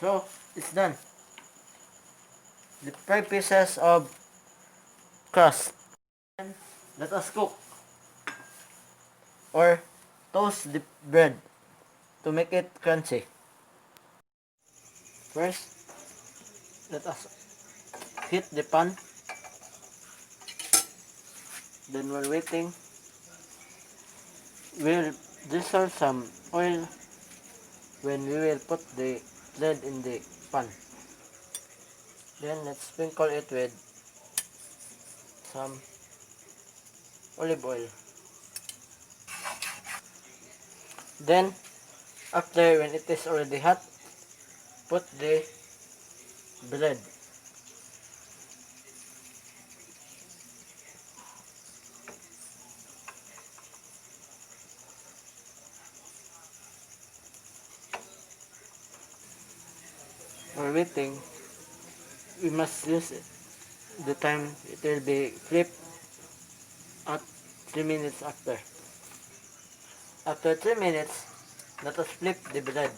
So, it's done. The 5 pieces of crust. And let us cook or toast the bread to make it crunchy. First, let us heat the pan. Then while waiting, we'll drizzle some oil when we will put the bread in the pan. Then let's sprinkle it with some olive oil. Then, after when it is already hot, put the bread. While waiting, we must use it. The time it will be flipped at 3 minutes after. After 3 minutes, let us flip the bread.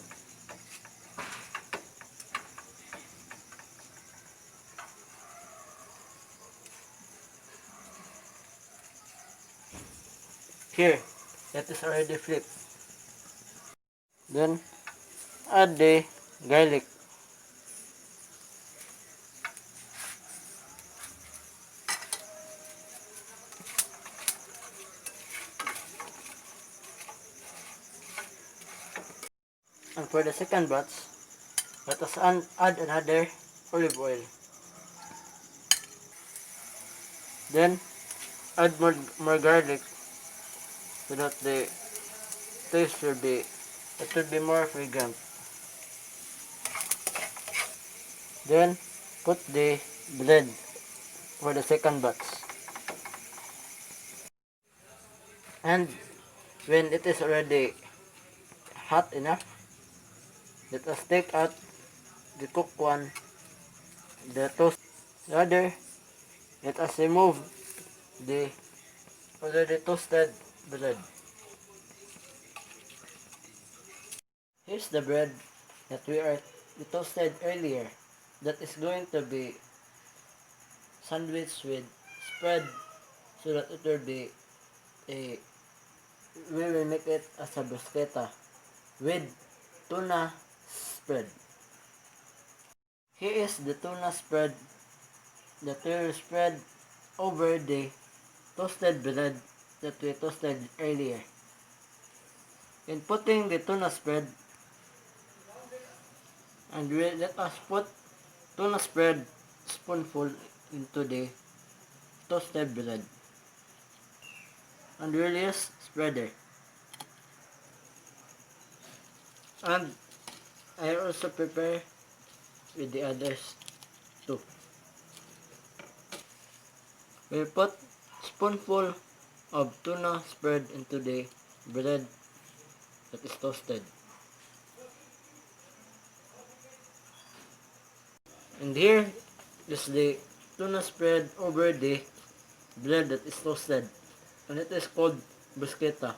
Here, that is already flipped. Then, add the garlic. And for the second batch, let us add another olive oil. Then, add more garlic so that the taste will be, it will be more fragrant. Then, put the bread for the second batch. And when it is already hot enough, let us take out the cooked one, the toast. The other, let us remove the already toasted bread. Here's the bread that we toasted earlier. That is going to be sandwiched with spread so that it will be a, we will make it as a bruschetta with tuna spread. Here is the tuna spread that we will spread over the toasted bread that we toasted earlier. In putting the tuna spread, and let us put tuna spread spoonful into the toasted bread. And we'll use spreader. And I also prepare with the others too. We'll put spoonful of tuna spread into the bread that is toasted. And here is the tuna spread over the bread that is toasted. And it is called bruschetta.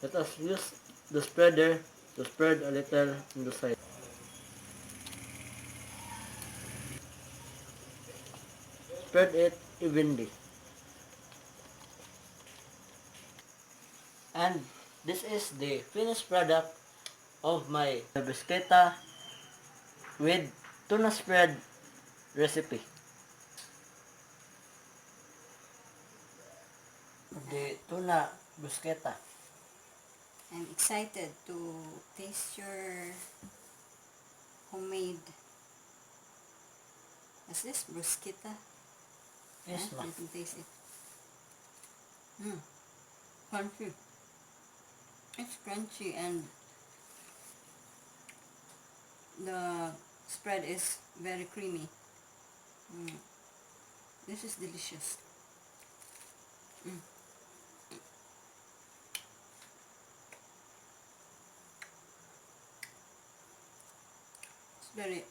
Let us use the spreader to spread a little on the side. Spread it evenly. And this is the finished product of my bruschetta with tuna spread recipe. The tuna bruschetta. I'm excited to taste your homemade. Is this bruschetta? Yes, ma'am. Let me taste it. Crunchy. It's crunchy and the spread is very creamy. This is delicious. It's very